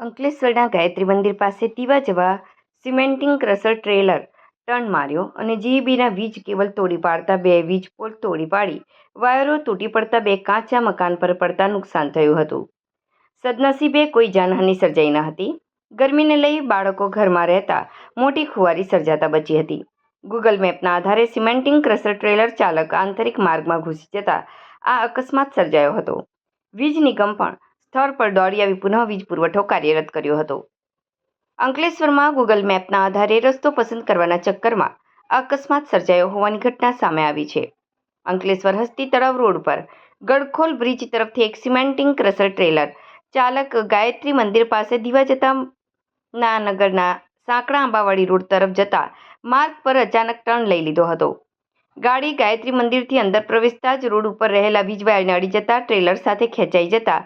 અંકલેશ્વરના ગાયત્રી મંદિર પાસે દીવા જવા સિમેન્ટિંગ ક્રશર ટ્રેલર ટર્ન માર્યો અને જીઈબીના વીજ કેબલ તોડી પાડતા 2 વીજ પોલ તોડી પાડી વાયરો તૂટી પડતા 2 કાચા મકાન પર પડતા નુકસાન થયું હતું. સદનસીબે કોઈ જાનહાનિ સર્જાઈ ન હતી. ગરમીને લઈ બાળકો ઘરમાં રહેતા મોટી ખુવારી સર્જાતા બચી હતી. ગૂગલ મેપના આધારે સિમેન્ટિંગ ક્રશર ટ્રેલર ચાલક આંતરિક માર્ગમાં ઘૂસી જતા આ અકસ્માત સર્જાયો હતો. વીજ નિગમ પણ સ્થળ પર દોડી આવી પુનઃ વીજ પુરવઠો કાર્યરત કર્યો હતો. અંકલેશ્વરમાં ગૂગલ મેપના આધારે રસ્તો પસંદ કરવાના ચક્કરમાં આ અકસ્માત સર્જાયો હોવાની ઘટના સામે આવી છે. અંકલેશ્વર હસ્તી તળાવ રોડ પર ગડખોલ બ્રિજ તરફથી એક સિમેન્ટિંગ ક્રશર ટ્રેલર ચાલક ગાયત્રી મંદિર પાસે દીવા જતા નગરના સાંકડા આંબાવાડી રોડ તરફ જતા માર્ગ પર અચાનક ટર્ન લઈ લીધો હતો. ગાડી ગાયત્રી મંદિરથી અંદર પ્રવેશતા જ રોડ ઉપર રહેલા વીજ વાયરને અડી જતા ટ્રેલર સાથે ખેંચાઈ જતા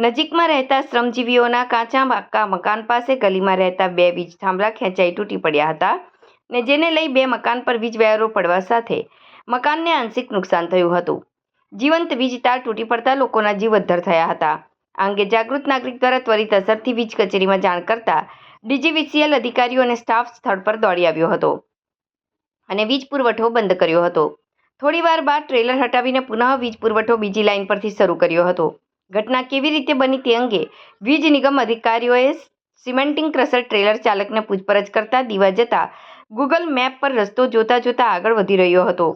નજીકમાં રહેતા શ્રમજીવીઓના કાચા પાકા મકાન પાસે ગલીમાં રહેતા 2 વીજ થાંભલા ખેંચાઈ તૂટી પડ્યા હતા ને જેને લઈ 2 મકાન પર વીજ વાયરો પડવા સાથે મકાનને આંશિક નુકસાન થયું હતું. જીવંત વીજ તાર તૂટી પડતા લોકોના જીવ અદ્ધર થયા હતા. આ અંગે જાગૃત નાગરિક દ્વારા ત્વરિત અસરથી વીજ કચેરીમાં જાણ કરતા ડીજીવીસીએલ અધિકારીઓ અને સ્ટાફ સ્થળ પર દોડી આવ્યો હતો અને વીજ પુરવઠો બંધ કર્યો હતો. થોડી વાર બાદ ટ્રેલર હટાવીને પુનઃ વીજ પુરવઠો બીજી લાઇન પરથી શરૂ કર્યો હતો. ઘટના કેવી રીતે બની તે અંગે વીજ નિગમ અધિકારીઓએ સિમેન્ટિંગ ક્રશર ટ્રેલર ચાલકને પૂછપરછ કરતા દીવા જતા ગૂગલ મેપ પર રસ્તો જોતા આગળ વધી રહ્યો હતો.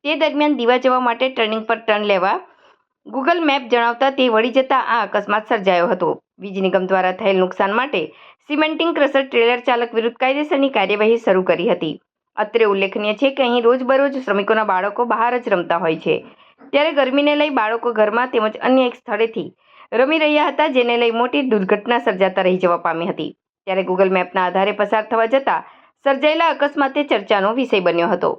તે દરમિયાન દીવા જવા માટે ટર્નિંગ પર ટર્ન લેવા ગૂગલ મેપ જણાવતા તે વળી જતા આ અકસ્માત સર્જાયો હતો. વીજ નિગમ દ્વારા થયેલ નુકસાન માટે સિમેન્ટિંગ ક્રશર ટ્રેલર ચાલક વિરુદ્ધ કાયદેસરની કાર્યવાહી શરૂ કરી હતી. અત્રે ઉલ્લેખનીય છે કે અહીં રોજબરોજ શ્રમિકોના બાળકો બહાર જ રમતા હોય છે, ત્યારે ગરમીને લઈ બાળકો ઘરમાં તેમજ અન્ય એક સ્થળેથી રમી રહ્યા હતા, જેને લઈ મોટી દુર્ઘટના સર્જાતા રહી જવા પામી હતી. ત્યારે ગૂગલ મેપના આધારે પસાર થવા જતા સર્જાયેલા અકસ્માતે ચર્ચાનો વિષય બન્યો હતો.